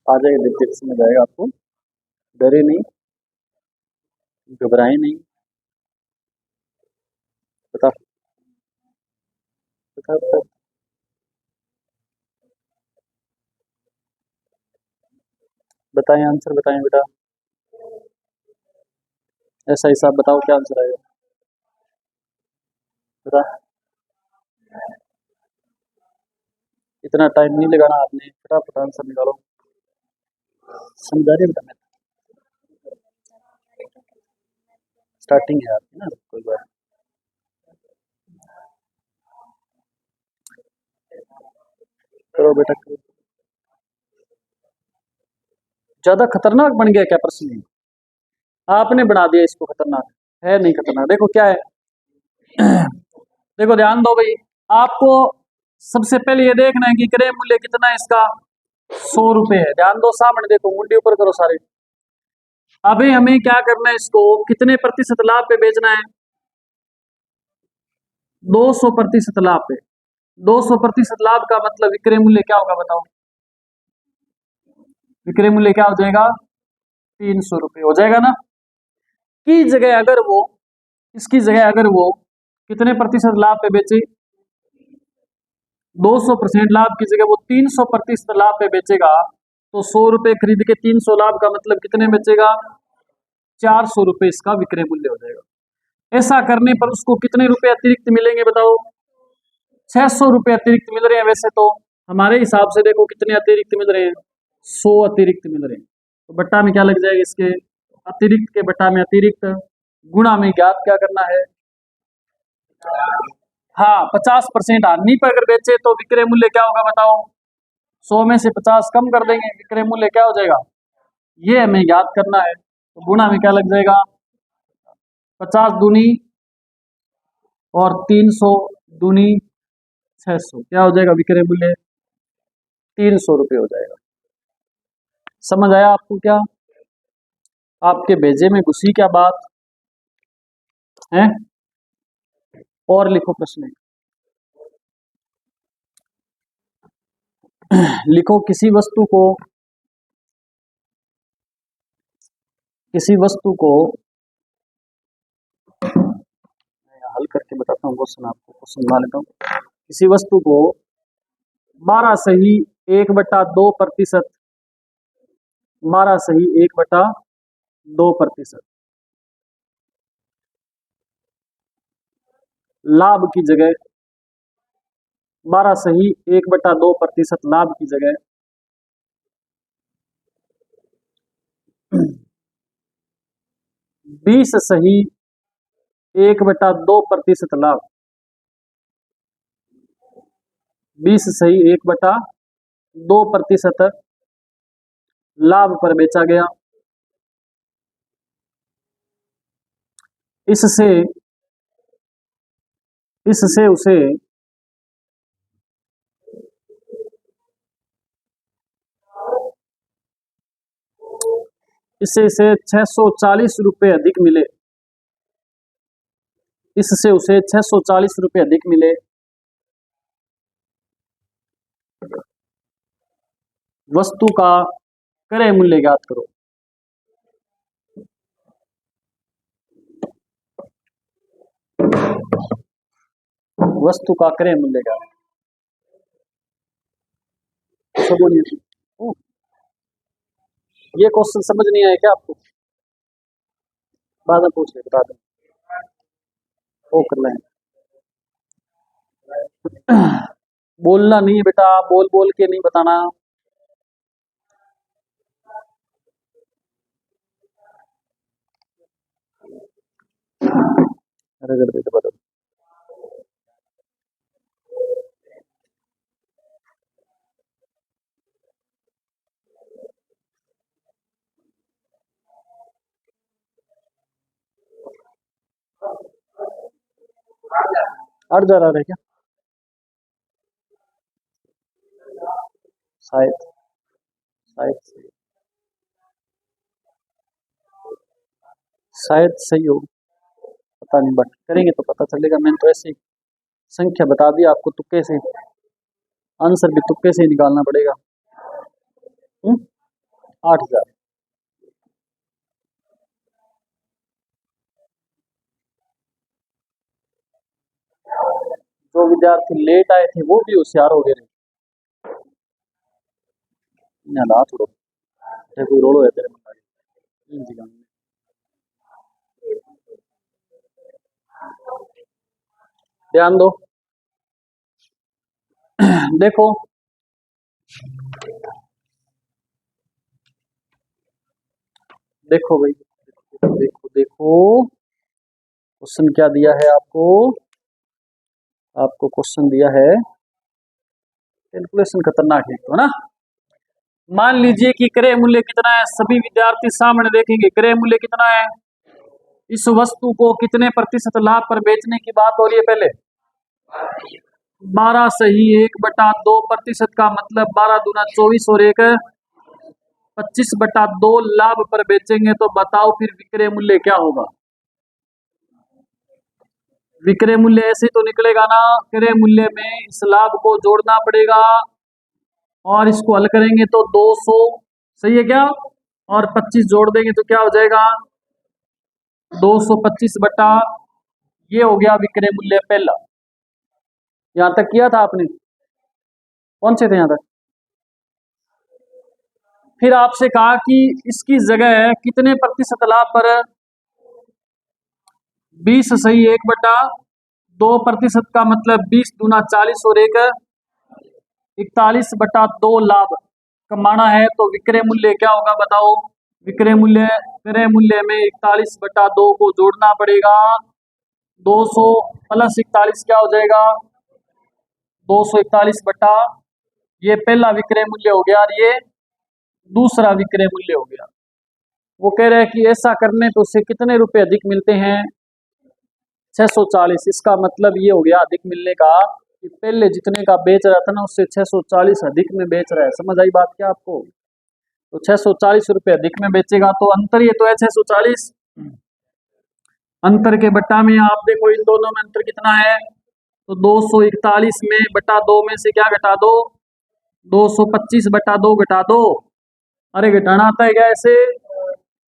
आ जाएगा, देखते समझ आएगा आपको। डरे नहीं, घबराए नहीं। बता बता बता, बताएं आंसर, बताएं बेटा, ऐसा हिसाब बताओ क्या आंसर आएगा, बता। इतना टाइम नहीं लगाना आपने, फटाफट आंसर निकालो। समझा रहे बेटा, मैं स्टार्टिंग है आपकी ना, कोई बात। करो बेटा करो। ज्यादा खतरनाक बन गया क्या प्रश्न? आपने बना दिया इसको खतरनाक, है नहीं खतरनाक। देखो क्या है, देखो ध्यान दो भाई, आपको सबसे पहले ये देखना है कि क्रय मूल्य कितना है इसका, 100 रुपए है। ध्यान दो, सामने देखो, मुंडी ऊपर करो सारे। अभी हमें क्या करना है, इसको कितने प्रतिशत लाभ पे बेचना है? 200% लाभ पे। 200% लाभ का मतलब विक्रय मूल्य क्या होगा बताओ? विक्रय मूल्य क्या हो जाएगा? 300 रुपये हो जाएगा ना। की जगह अगर वो इसकी जगह अगर वो कितने प्रतिशत लाभ पे बेचे, 200% लाभ की जगह वो 300% लाभ पे बेचेगा, तो 100 रुपए खरीद के 300 लाभ का मतलब कितने बेचेगा, 400 रुपए इसका विक्रय मूल्य हो जाएगा। ऐसा करने पर उसको कितने रुपए अतिरिक्त मिलेंगे बताओ, 600 रुपए अतिरिक्त मिल रहे हैं। वैसे तो हमारे हिसाब से देखो कितने अतिरिक्त मिल रहे हैं, 100 अतिरिक्त मिल रहे हैं। तो बट्टा में क्या लग जाएगा, इसके अतिरिक्त के बट्टा में अतिरिक्त, गुणा में ज्ञात क्या करना है, हाँ 50% हानि पर अगर बेचे तो विक्रय मूल्य क्या होगा बताओ, 100 में से 50 कम कर देंगे, विक्रय मूल्य क्या हो जाएगा, ये हमें याद करना है। तो गुणा में क्या लग जाएगा, 50 दूनी और 300 दूनी 600, क्या हो जाएगा विक्रय मूल्य, 300 रुपये हो जाएगा। समझ आया आपको क्या, आपके भेजे में घुसी क्या बात है। और लिखो प्रश्न, लिखो किसी वस्तु को हल करके बताता हूँ क्वेश्चन, आपको क्वेश्चन बना लेता हूँ। किसी वस्तु को 12 सही 1/2%, 12 सही 1/2% लाभ की जगह, 12 सही 1/2% लाभ की जगह 20 सही 1/2% लाभ, 20 सही 1/2% लाभ पर बेचा गया। इससे उसे इसे 640 रुपये अधिक मिले, इससे उसे 640 रुपये अधिक मिले। वस्तु का क्रय मूल्य ज्ञात करो। वस्तु का क्रय मूल्य ज्ञात, ये क्वेश्चन समझ नहीं आया क्या आपको, बाद में पूछ ले, बता दें वो कर लें। बोलना नहीं बेटा, बोल बोल के नहीं बताना। रगड़ दे बदल, अड़ जा रहा है क्या, शायद शायद शायद सही हो, पता नहीं, बट करेंगे तो पता चलेगा। मैंने तो ऐसे संख्या बता दी आपको, तुक्के से आंसर भी तुक्के से ही निकालना पड़ेगा। 8000। जो विद्यार्थी लेट आए थे वो भी होशियार हो गए। हालात कोई रोड़ो है तेरे मन, ध्यान दो। देखो देखो भाई, देखो देखो क्वेश्चन क्या दिया है आपको, आपको क्वेश्चन दिया है, कैलकुलेशन खतरनाक है तो ना। मान लीजिए कि क्रय मूल्य कितना है, सभी विद्यार्थी सामने देखेंगे क्रय मूल्य कितना है। इस वस्तु को कितने प्रतिशत लाभ पर बेचने की बात हो रही है, पहले 12 सही 1/2% का मतलब 12 दूना 24 और 1 25/2 लाभ पर बेचेंगे, तो बताओ फिर विक्रय मूल्य क्या होगा। विक्रय मूल्य ऐसे तो निकलेगा ना, क्रय मूल्य में इस लाभ को जोड़ना पड़ेगा और इसको हल करेंगे तो 200 सही है क्या, और 25 जोड़ देंगे तो क्या हो जाएगा, 225/2 ये हो गया विक्रय मूल्य पहला। यहां तक किया था आपने? कौन से थे यहां तक? फिर आपसे कहा कि इसकी जगह कितने प्रतिशत लाभ पर 20 सही 1/2% का मतलब 20 दूना 40 और 41/2 लाभ कमाना है। तो विक्रय मूल्य क्या होगा बताओ? विक्रय मूल्य में 41/2 को जोड़ना पड़ेगा। 200 प्लस 41 क्या हो जाएगा? 241 बटा, ये पहला विक्रय मूल्य हो गया और ये दूसरा विक्रय मूल्य हो गया। वो कह रहे हैं कि ऐसा करने पे उससे कितने रुपए अधिक मिलते हैं? 640। इसका मतलब ये हो गया अधिक मिलने का कि पहले जितने का बेच रहा था ना उससे 640 अधिक में बेच रहा है। समझ आई बात क्या आपको? तो 640 रुपये अधिक में बेचेगा तो अंतर ये तो है 640। अंतर के बट्टा में आप देखो इन दोनों में अंतर कितना है? तो 241 में बटा 2 में से क्या घटा दो? 225 बटा 2 घटा दो। अरे घटाना आता है क्या ऐसे?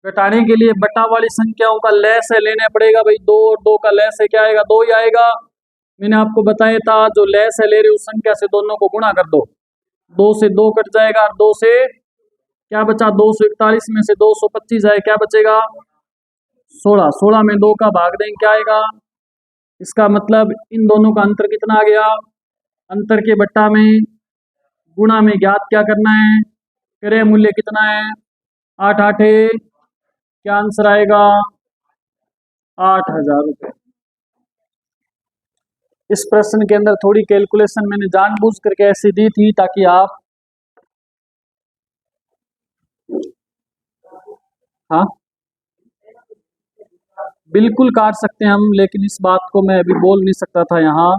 घटाने के लिए बटा वाली संख्याओं का लैस है लेना पड़ेगा भाई। 2 और 2 का लैस है क्या आएगा? 2 ही आएगा। मैंने आपको बताया था जो लैस है ले रहे उस संख्या से दोनों को गुणा कर दो। 2 से 2 कट जाएगा और 2 से क्या बचा? 241 में से 225 आए, क्या बचेगा? 16। 16 में 2 का भाग दें क्या आएगा? इसका मतलब इन दोनों का अंतर कितना आ गया? अंतर के बट्टा में गुणा में ज्ञात क्या करना है? क्रय मूल्य कितना है? 8 8 क्या आंसर आएगा? 8,000 रुपये। इस प्रश्न के अंदर थोड़ी कैलकुलेशन मैंने जानबूझ करके ऐसी दी थी ताकि आप, हाँ बिल्कुल काट सकते हैं हम, लेकिन इस बात को मैं अभी बोल नहीं सकता था यहाँ।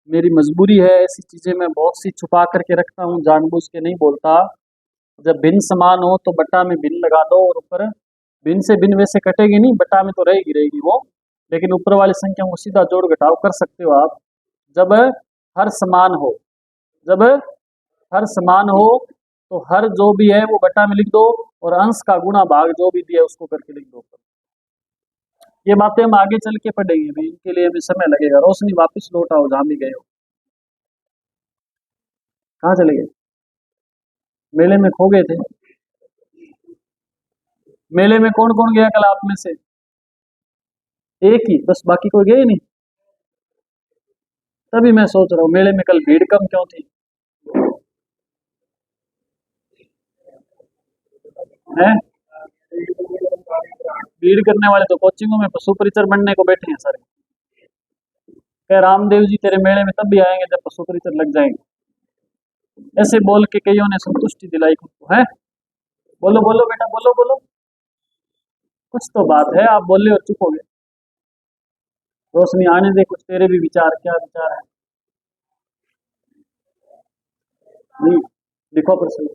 मेरी मजबूरी है, ऐसी चीजें मैं बहुत सी छुपा करके रखता हूँ, जानबूझ के नहीं बोलता। जब भिन्न समान हो तो बट्टा में भिन्न लगा दो और ऊपर भिन्न से भिन्न वैसे कटेगी नहीं, बट्टा में तो रहेगी वो, लेकिन ऊपर वाली संख्या को सीधा जोड़ घटाव कर सकते हो आप। जब हर समान हो, जब हर समान हो तो हर जो भी है वो बट्टा में लिख दो और अंश का गुणा भाग जो भी दिया उसको करके लिख दो। ये बातें हम आगे चल के पढ़ेंगे भाई, इनके लिए भी समय लगेगा। रोशनी वापस लौट आओ जहां भी गए हो। कहाँ चले गए? मेले में खो गए थे? मेले में कौन कौन गया कल आप में से? एक ही बस, बाकी कोई गए नहीं? तभी मैं सोच रहा हूँ मेले में कल भीड़ कम क्यों थी? है भीड़ करने वाले तो कोचिंगों में पशु परिचर बनने को बैठे हैं सारे। क्या रामदेव जी तेरे मेले में तब भी आएंगे जब पशु परिचर लग जाएंगे। ऐसे बोल के कईयों ने संतुष्टि दिलाई खुद को। है बोलो बोलो बेटा, बोलो बोलो, कुछ तो बात है, आप बोले और चुप हो गए। रोशनी आने दे, कुछ तेरे भी विचार, क्या विचार है? नहीं लिखो प्रश्न।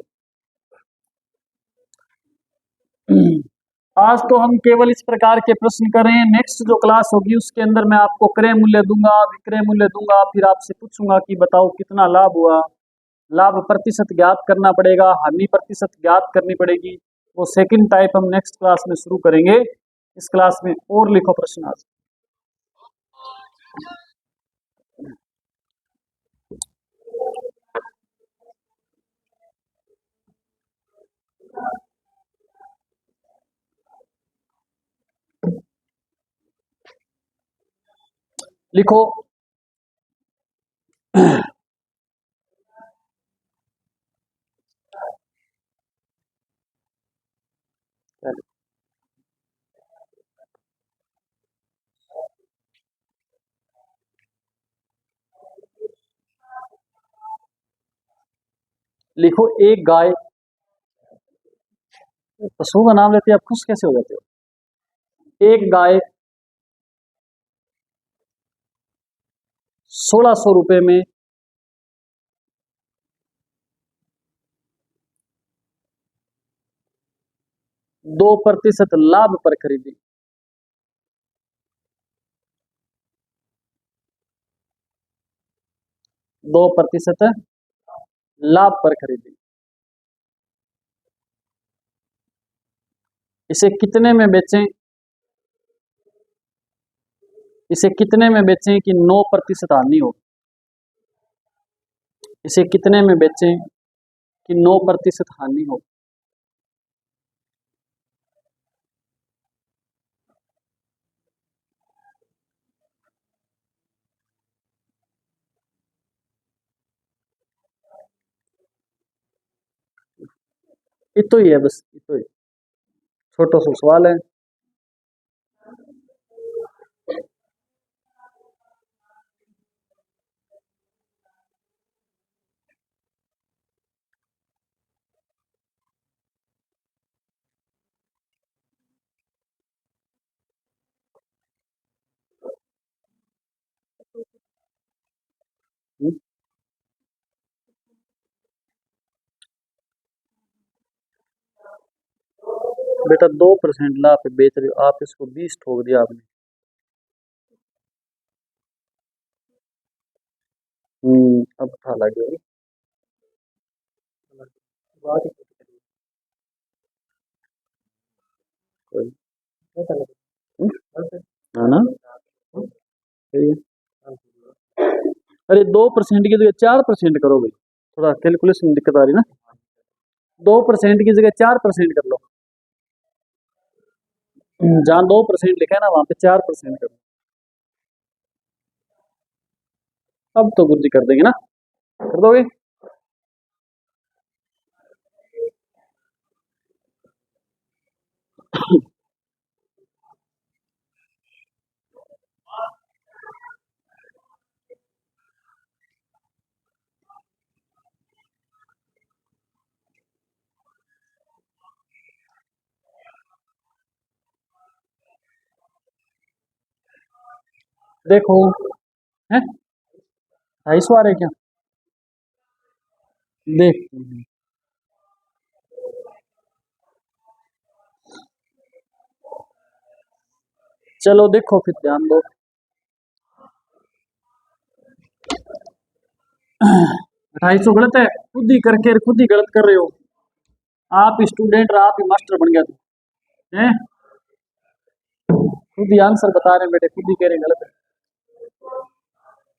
आज तो हम केवल इस प्रकार के प्रश्न करें। नेक्स्ट जो क्लास होगी उसके अंदर मैं आपको क्रय मूल्य दूंगा, विक्रय मूल्य दूंगा, फिर आपसे पूछूंगा कि बताओ कितना लाभ हुआ। लाभ प्रतिशत ज्ञात करना पड़ेगा, हानि प्रतिशत ज्ञात करनी पड़ेगी। वो सेकंड टाइप हम नेक्स्ट क्लास में शुरू करेंगे। इस क्लास में और लिखो प्रश्न आज। लिखो। लिखो एक गाय, पशु का नाम लेते आप खुश कैसे हो जाते हो? एक गाय 1600 रुपये में 2% लाभ पर खरीदी। 2% लाभ पर खरीदी। इसे कितने में बेचें? इसे कितने में बेचें कि 9% हानि हो? इसे कितने में बेचें कि 9% हानि हो? इतो ही है, बस इतो ही, छोटा सा सवाल है। बेटा 2% लाभ पे बेच रहे हो आप, इसको 20 ठोक दिया आपने। अब था लगे कोई है ना, सही है। अरे 2% की जगह 4% करो भाई, थोड़ा कैलकुलेशन में दिक्कत आ रही ना। 2% की जगह 4% कर लो, जहाँ 2% लिखा है ना वहां पे 4% कर लो। अब तो गुरुजी कर देंगे ना, कर दोगे? देखो है 250 आ रहे क्या, देख चलो देखो फिर ध्यान दो। 250 गलत है, खुद ही करके खुद ही गलत कर रहे हो। आप स्टूडेंट और आप ही मास्टर बन गया तू है, खुद ही आंसर बता रहे हैं बेटे, खुद ही कह रहे हैं गलत है।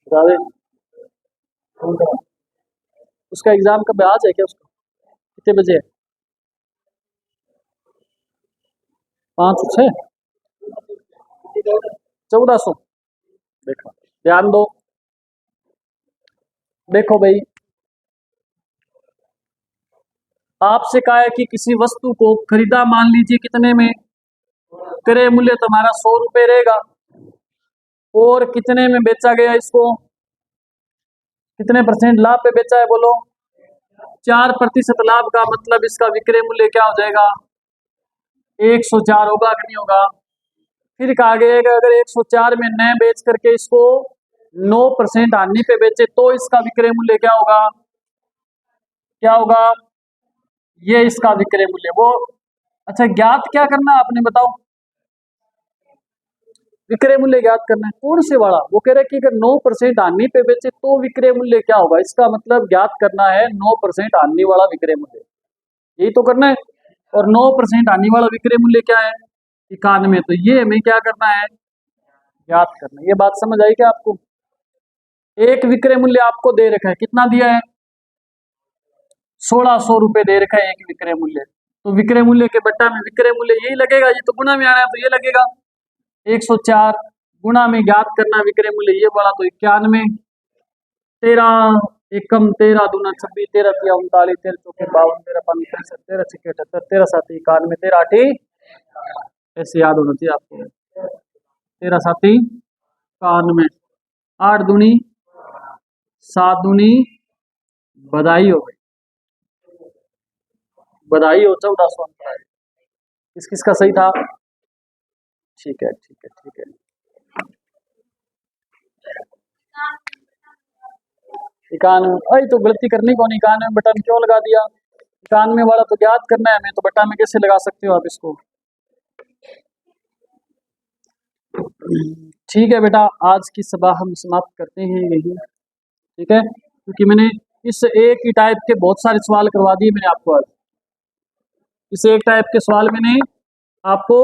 बता दे उसका एग्जाम कब है? आज है क्या उसका? कितने बजे है? 5 से 6, 1400। देखो ध्यान दो, देखो भाई आपसे कहा है कि किसी वस्तु को खरीदा मान लीजिए कितने में, क्रय मूल्य तुम्हारा 100 रुपए रहेगा, और कितने में बेचा गया इसको, कितने परसेंट लाभ पे बेचा है बोलो? 4% लाभ का मतलब इसका विक्रय मूल्य क्या हो जाएगा? 104 होगा कि नहीं होगा? फिर कहा गया कि अगर 104 में न बेच करके इसको 9% हानि पे बेचे तो इसका विक्रय मूल्य क्या होगा? क्या होगा? ये इसका विक्रय मूल्य वो। अच्छा ज्ञात क्या करना है आपने बताओ? विक्रय मूल्य ज्ञात करना है, कौन से वाला? वो कह रहे हैं कि अगर 9% हानि पे बेचे तो विक्रय मूल्य क्या होगा, इसका मतलब ज्ञात करना है 9% हानि वाला विक्रय मूल्य, यही तो करना है। और 9% हानि वाला विक्रय मूल्य क्या है? 91। तो ये हमें क्या करना है? ज्ञात करना है। ये बात समझ आई क्या आपको? एक विक्रय मूल्य आपको दे रखा है, कितना दिया है? 1600 रुपए दे रखा है एक विक्रय मूल्य। तो विक्रय मूल्य के बट्टा में विक्रय मूल्य यही लगेगा, ये तो गुणा में आना है तो ये लगेगा 104, गुणा में ज्ञात करना विक्रय मूल्य ये वाला तो 91, 13 एकम 13 दूना 26, 13 तिया 39, 13 चौके 52, 13 पाँच 63, 13 छक्के 78, 13 सात 91, 13 आठ, ऐसे याद होना चाहिए आपको। 13 सात 91, 8 दूनी 7 दूनी, बधाई हो गई, बधाई हो 1400 अंक आए। किस किस का सही था? ठीक है ठीक है ठीक है। इक्यानवे, अरे तो गलती करनी कौन, 91 बटन क्यों लगा दिया? 91 वाला तो ज्ञात करना है हमें, तो बटा में कैसे लगा सकते हो आप इसको? ठीक है बेटा, आज की सभा हम समाप्त करते हैं यही, ठीक है, क्योंकि मैंने इस एक ही टाइप के बहुत सारे सवाल करवा दिए मैंने आपको आज। इस एक टाइप के सवाल मैंने आपको